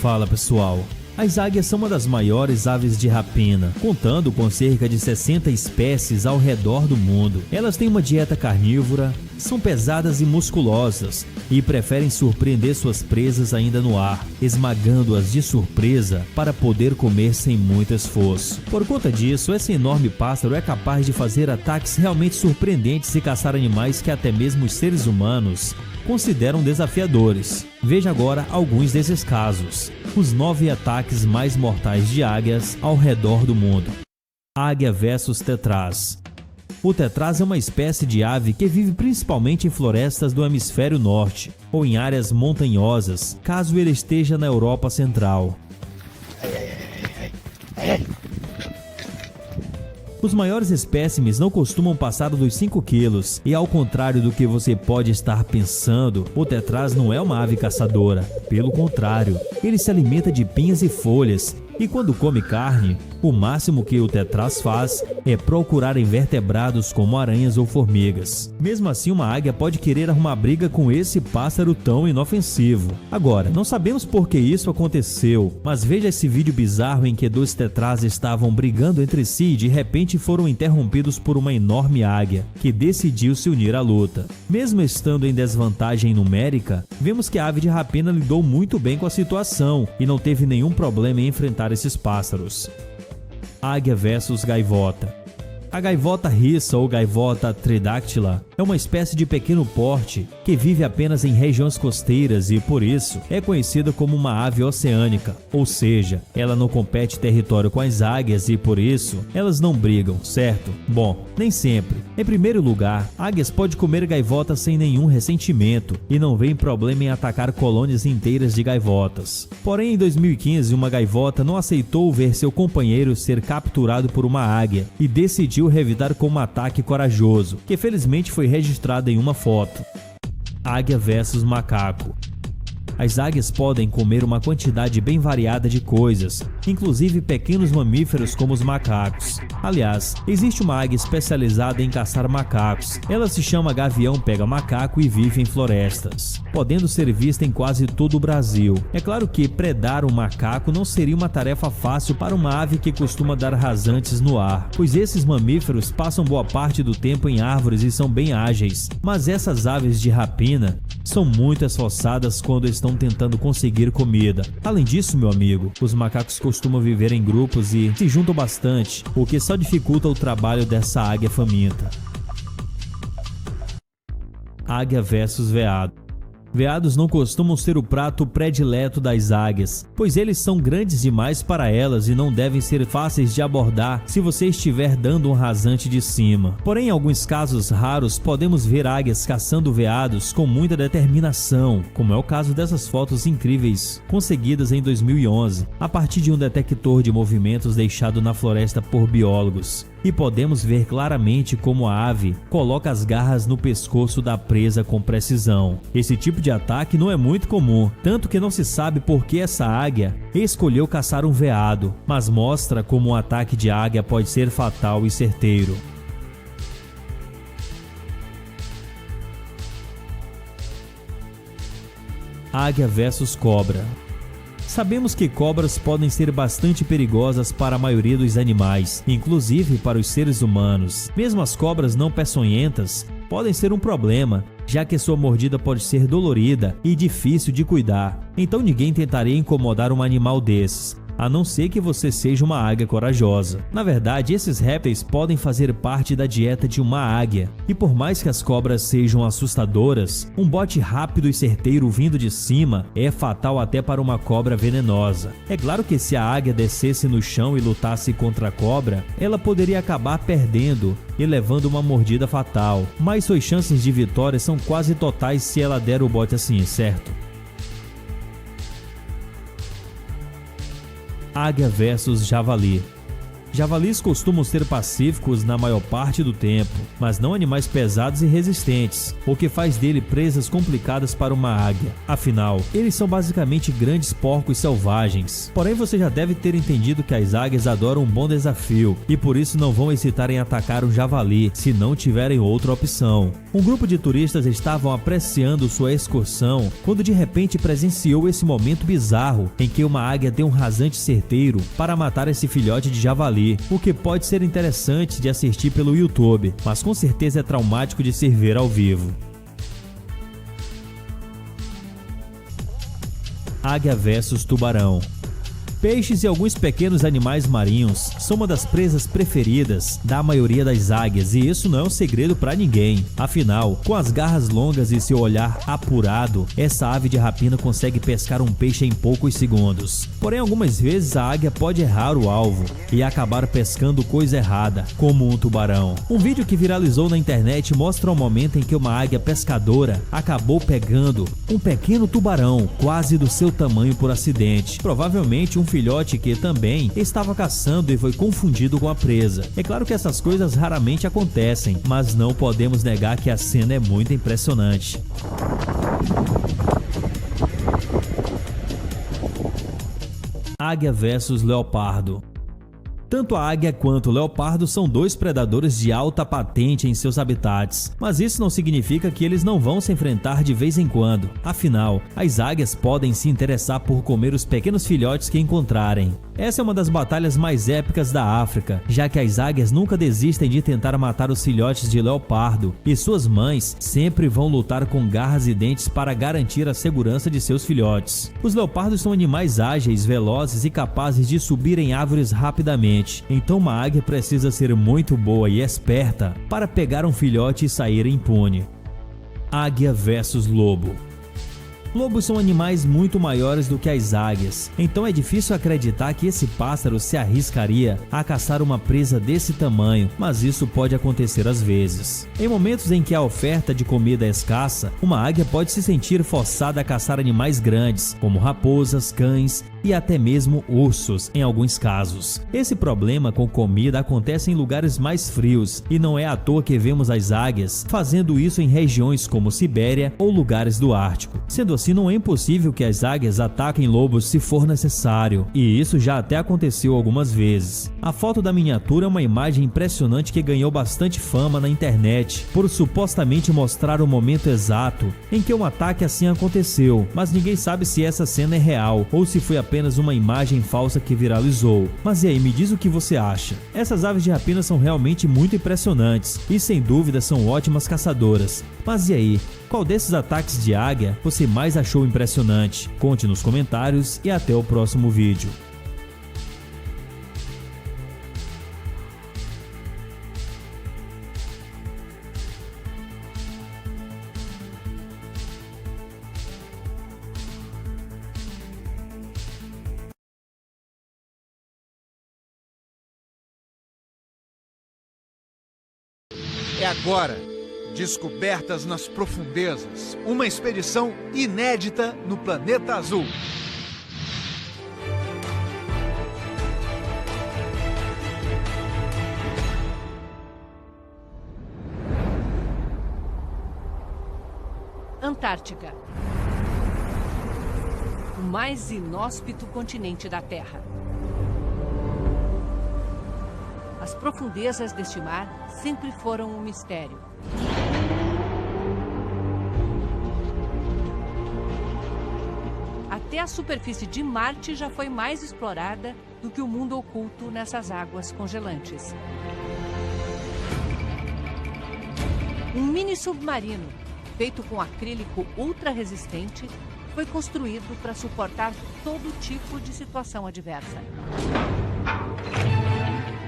Fala pessoal, as águias são uma das maiores aves de rapina, contando com cerca de 60 espécies ao redor do mundo. Elas têm uma dieta carnívora, são pesadas e musculosas e preferem surpreender suas presas ainda no ar, esmagando-as de surpresa para poder comer sem muito esforço. Por conta disso, esse enorme pássaro é capaz de fazer ataques realmente surpreendentes e caçar animais que até mesmo os seres humanos consideram desafiadores. Veja agora alguns desses casos. Os 9 ataques mais mortais de águias ao redor do mundo. Águia versus tetraz. O tetraz é uma espécie de ave que vive principalmente em florestas do hemisfério norte ou em áreas montanhosas, caso ele esteja na Europa Central. Os maiores espécimes não costumam passar dos 5 quilos e, ao contrário do que você pode estar pensando, o tetraz não é uma ave caçadora. Pelo contrário, ele se alimenta de pinhas e folhas e, quando come carne, o máximo que o tetraz faz é procurar invertebrados como aranhas ou formigas. Mesmo assim, uma águia pode querer arrumar briga com esse pássaro tão inofensivo. Agora, não sabemos por que isso aconteceu, mas veja esse vídeo bizarro em que 2 tetraz estavam brigando entre si e de repente foram interrompidos por uma enorme águia, que decidiu se unir à luta. Mesmo estando em desvantagem numérica, vemos que a ave de rapina lidou muito bem com a situação e não teve nenhum problema em enfrentar esses pássaros. Águia versus gaivota. A gaivota rissa ou gaivota tridáctila é uma espécie de pequeno porte que vive apenas em regiões costeiras e, por isso, é conhecida como uma ave oceânica, ou seja, ela não compete território com as águias e, por isso, elas não brigam, certo? Bom, nem sempre. Em primeiro lugar, águias podem comer gaivotas sem nenhum ressentimento e não vem problema em atacar colônias inteiras de gaivotas. Porém, em 2015, uma gaivota não aceitou ver seu companheiro ser capturado por uma águia e decidiu revidar com um ataque corajoso, que felizmente foi registrado em uma foto. Águia versus macaco. As águias podem comer uma quantidade bem variada de coisas, inclusive pequenos mamíferos como os macacos. Aliás, existe uma águia especializada em caçar macacos. Ela se chama gavião pega-macaco e vive em florestas, podendo ser vista em quase todo o Brasil. É claro que predar um macaco não seria uma tarefa fácil para uma ave que costuma dar rasantes no ar, pois esses mamíferos passam boa parte do tempo em árvores e são bem ágeis. Mas essas aves de rapina são muito esforçadas quando estão tentando conseguir comida. Além disso, meu amigo, os macacos costumam viver em grupos e se juntam bastante, o que só dificulta o trabalho dessa águia faminta. Águia versus veado. Veados não costumam ser o prato predileto das águias, pois eles são grandes demais para elas e não devem ser fáceis de abordar se você estiver dando um rasante de cima. Porém, em alguns casos raros, podemos ver águias caçando veados com muita determinação, como é o caso dessas fotos incríveis conseguidas em 2011, a partir de um detector de movimentos deixado na floresta por biólogos. E podemos ver claramente como a ave coloca as garras no pescoço da presa com precisão. Esse tipo de ataque não é muito comum, tanto que não se sabe por que essa águia escolheu caçar um veado, mas mostra como um ataque de águia pode ser fatal e certeiro. Águia versus cobra. Sabemos que cobras podem ser bastante perigosas para a maioria dos animais, inclusive para os seres humanos. Mesmo as cobras não peçonhentas podem ser um problema, já que sua mordida pode ser dolorida e difícil de cuidar. Então ninguém tentaria incomodar um animal desses, a não ser que você seja uma águia corajosa. Na verdade, esses répteis podem fazer parte da dieta de uma águia, e por mais que as cobras sejam assustadoras, um bote rápido e certeiro vindo de cima é fatal até para uma cobra venenosa. É claro que se a águia descesse no chão e lutasse contra a cobra, ela poderia acabar perdendo e levando uma mordida fatal, mas suas chances de vitória são quase totais se ela der o bote assim, certo? Águia versus javali. Javalis costumam ser pacíficos na maior parte do tempo, mas não animais pesados e resistentes, o que faz dele presas complicadas para uma águia. Afinal, eles são basicamente grandes porcos selvagens. Porém, você já deve ter entendido que as águias adoram um bom desafio e por isso não vão hesitar em atacar um javali se não tiverem outra opção. Um grupo de turistas estavam apreciando sua excursão quando de repente presenciou esse momento bizarro em que uma águia deu um rasante certeiro para matar esse filhote de javali, o que pode ser interessante de assistir pelo YouTube, mas com certeza é traumático de se ver ao vivo. Águia versus tubarão. Peixes e alguns pequenos animais marinhos são uma das presas preferidas da maioria das águias e isso não é um segredo para ninguém. Afinal, com as garras longas e seu olhar apurado, essa ave de rapina consegue pescar um peixe em poucos segundos. Porém, algumas vezes a águia pode errar o alvo e acabar pescando coisa errada, como um tubarão. Um vídeo que viralizou na internet mostra o momento em que uma águia pescadora acabou pegando um pequeno tubarão, quase do seu tamanho por acidente. Provavelmente um filhote que também estava caçando e foi confundido com a presa. É claro que essas coisas raramente acontecem, mas não podemos negar que a cena é muito impressionante. Águia versus leopardo. Tanto a águia quanto o leopardo são dois predadores de alta patente em seus habitats, mas isso não significa que eles não vão se enfrentar de vez em quando. Afinal, as águias podem se interessar por comer os pequenos filhotes que encontrarem. Essa é uma das batalhas mais épicas da África, já que as águias nunca desistem de tentar matar os filhotes de leopardo, e suas mães sempre vão lutar com garras e dentes para garantir a segurança de seus filhotes. Os leopardos são animais ágeis, velozes e capazes de subir em árvores rapidamente, então uma águia precisa ser muito boa e esperta para pegar um filhote e sair impune. Águia versus lobo. Lobos são animais muito maiores do que as águias, então é difícil acreditar que esse pássaro se arriscaria a caçar uma presa desse tamanho, mas isso pode acontecer às vezes. Em momentos em que a oferta de comida é escassa, uma águia pode se sentir forçada a caçar animais grandes, como raposas, cães e até mesmo ursos em alguns casos. Esse problema com comida acontece em lugares mais frios e não é à toa que vemos as águias fazendo isso em regiões como Sibéria ou lugares do Ártico. Sendo assim, não é impossível que as águias ataquem lobos se for necessário, e isso já até aconteceu algumas vezes. A foto da miniatura é uma imagem impressionante que ganhou bastante fama na internet por supostamente mostrar o momento exato em que um ataque assim aconteceu, mas ninguém sabe se essa cena é real ou se foi apenas uma imagem falsa que viralizou. Mas e aí, me diz o que você acha? Essas aves de rapina são realmente muito impressionantes e sem dúvida são ótimas caçadoras. Mas e aí, qual desses ataques de águia você mais achou impressionante? Conte nos comentários e até o próximo vídeo. É agora, descobertas nas profundezas, uma expedição inédita no planeta azul. Antártica, o mais inóspito continente da Terra. As profundezas deste mar sempre foram um mistério. Até a superfície de Marte já foi mais explorada do que o mundo oculto nessas águas congelantes. Um mini submarino, feito com acrílico ultra resistente, foi construído para suportar todo tipo de situação adversa.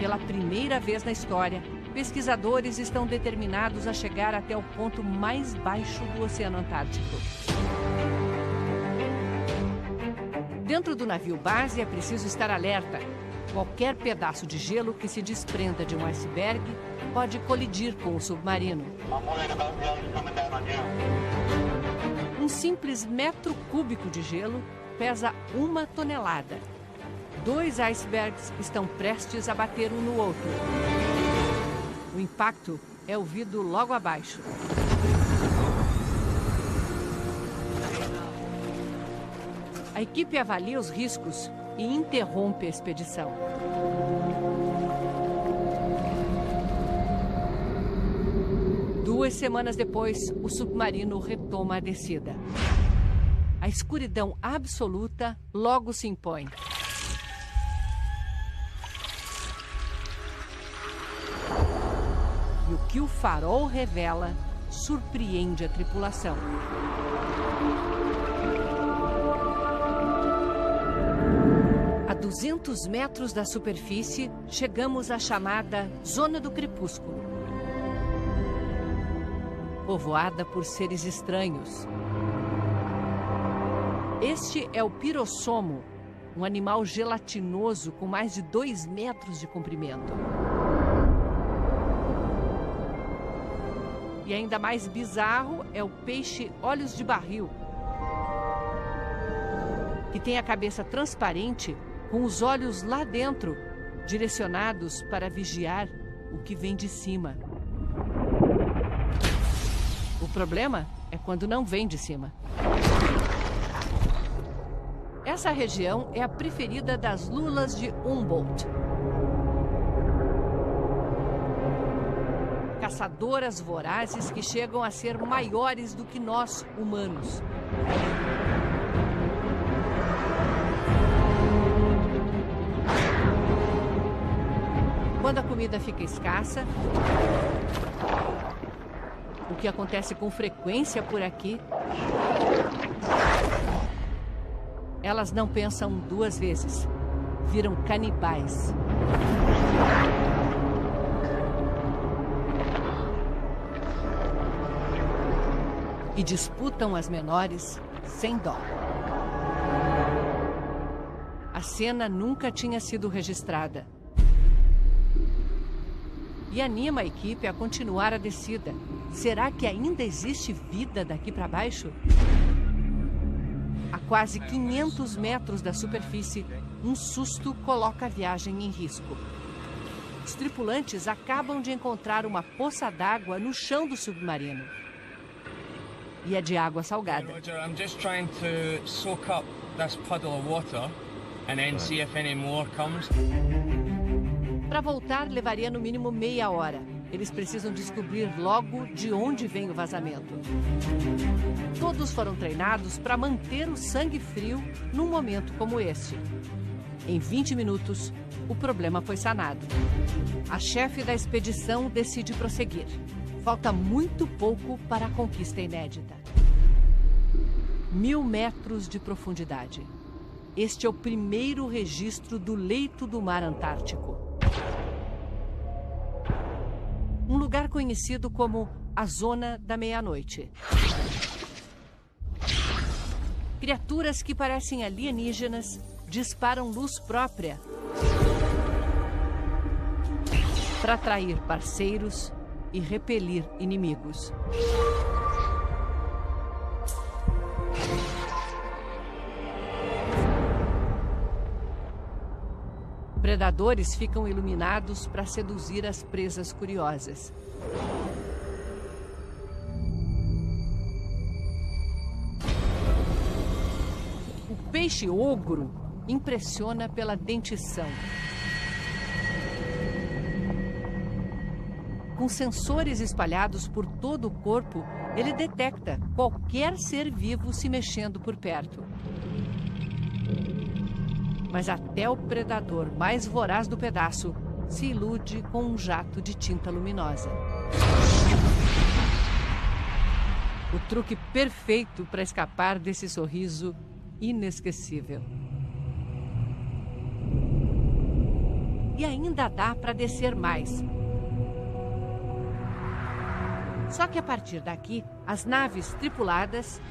Pela primeira vez na história, pesquisadores estão determinados a chegar até o ponto mais baixo do Oceano Antártico. Dentro do navio base é preciso estar alerta. Qualquer pedaço de gelo que se desprenda de um iceberg pode colidir com o submarino. Um simples metro cúbico de gelo pesa 1 tonelada. Dois icebergs estão prestes a bater um no outro. O impacto é ouvido logo abaixo. A equipe avalia os riscos e interrompe a expedição. Duas semanas depois, o submarino retoma a descida. A escuridão absoluta logo se impõe. E o que o farol revela surpreende a tripulação. A 200 metros da superfície, chegamos à chamada Zona do Crepúsculo. Povoada por seres estranhos. Este é o pirossomo, um animal gelatinoso com mais de 2 metros de comprimento. E ainda mais bizarro é o peixe olhos de barril, que tem a cabeça transparente com os olhos lá dentro, direcionados para vigiar o que vem de cima. O problema é quando não vem de cima. Essa região é a preferida das lulas de Humboldt. Caçadoras vorazes que chegam a ser maiores do que nós, humanos. Quando a comida fica escassa, o que acontece com frequência por aqui, elas não pensam 2 vezes, viram canibais. E disputam as menores sem dó. A cena nunca tinha sido registrada. E anima a equipe a continuar a descida. Será que ainda existe vida daqui para baixo? A quase 500 metros da superfície, um susto coloca a viagem em risco. Os tripulantes acabam de encontrar uma poça d'água no chão do submarino. E é de água salgada. I'm just trying to soak up this puddle of water and then see if any more comes. Para voltar, levaria no mínimo meia hora. Eles precisam descobrir logo de onde vem o vazamento. Todos foram treinados para manter o sangue frio num momento como este. Em 20 minutos, o problema foi sanado. A chefe da expedição decide prosseguir. Falta muito pouco para a conquista inédita. 1000 metros de profundidade. Este é o primeiro registro do leito do mar Antártico. Um lugar conhecido como a Zona da Meia-Noite. Criaturas que parecem alienígenas disparam luz própria para atrair parceiros e repelir inimigos. Predadores ficam iluminados para seduzir as presas curiosas. O peixe ogro impressiona pela dentição. Com sensores espalhados por todo o corpo, ele detecta qualquer ser vivo se mexendo por perto. Mas até o predador mais voraz do pedaço se ilude com um jato de tinta luminosa. O truque perfeito para escapar desse sorriso inesquecível. E ainda dá para descer mais. Só que a partir daqui, as naves tripuladas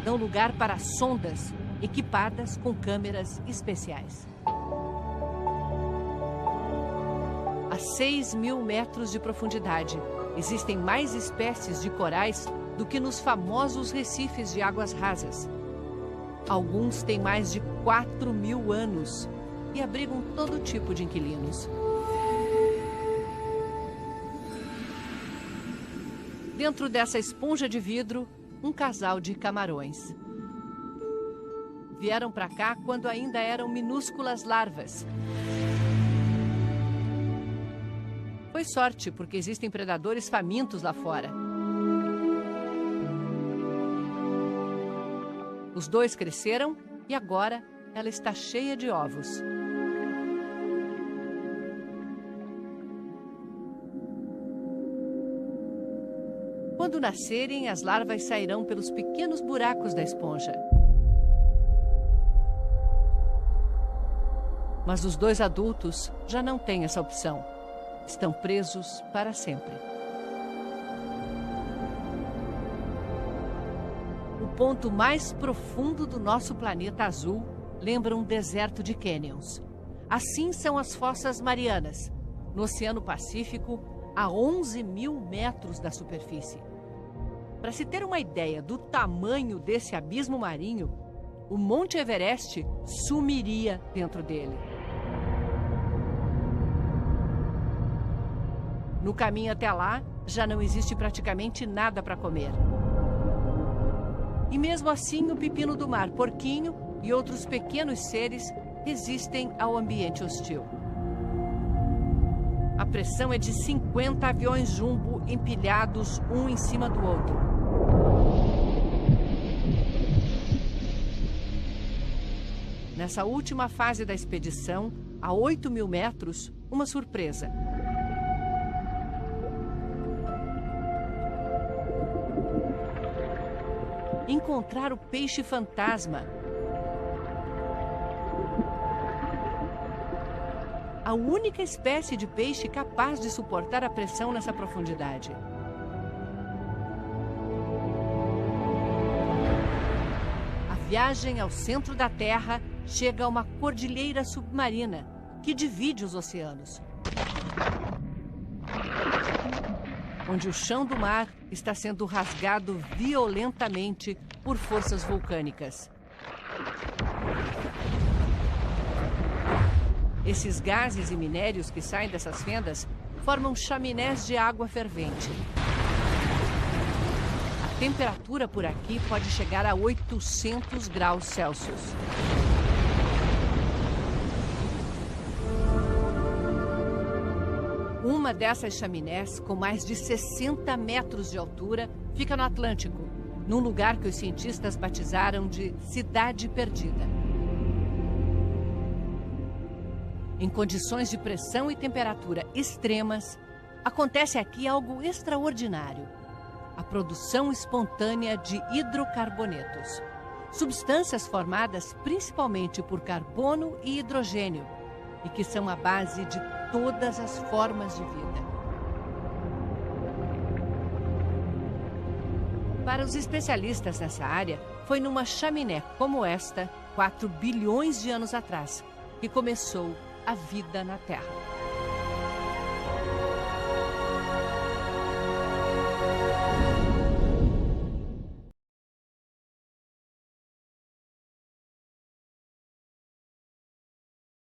dão lugar para sondas equipadas com câmeras especiais. A 6.000 metros de profundidade, existem mais espécies de corais do que nos famosos recifes de águas rasas. Alguns têm mais de 4.000 anos e abrigam todo tipo de inquilinos. Dentro dessa esponja de vidro, um casal de camarões. Vieram para cá quando ainda eram minúsculas larvas. Foi sorte, porque existem predadores famintos lá fora. Os dois cresceram e agora ela está cheia de ovos. Quando nascerem, as larvas sairão pelos pequenos buracos da esponja. Mas os dois adultos já não têm essa opção. Estão presos para sempre. O ponto mais profundo do nosso planeta azul lembra um deserto de cânions. Assim são as Fossas Marianas, no Oceano Pacífico, a 11.000 metros da superfície. Para se ter uma ideia do tamanho desse abismo marinho, o Monte Everest sumiria dentro dele. No caminho até lá, já não existe praticamente nada para comer. E mesmo assim, o pepino do mar, porquinho e outros pequenos seres resistem ao ambiente hostil. A pressão é de 50 aviões jumbo empilhados um em cima do outro. Nessa última fase da expedição, a 8.000 metros, uma surpresa. Encontrar o peixe fantasma. A única espécie de peixe capaz de suportar a pressão nessa profundidade. A viagem ao centro da Terra chega a uma cordilheira submarina que divide os oceanos, onde o chão do mar está sendo rasgado violentamente por forças vulcânicas. Esses gases e minérios que saem dessas fendas formam chaminés de água fervente. A temperatura por aqui pode chegar a 800 graus Celsius. Uma dessas chaminés, com mais de 60 metros de altura, fica no Atlântico, num lugar que os cientistas batizaram de Cidade Perdida. Em condições de pressão e temperatura extremas, acontece aqui algo extraordinário: a produção espontânea de hidrocarbonetos, substâncias formadas principalmente por carbono e hidrogênio, e que são a base de todas as formas de vida. Para os especialistas nessa área, foi numa chaminé como esta, 4 bilhões de anos atrás, que começou a vida na Terra.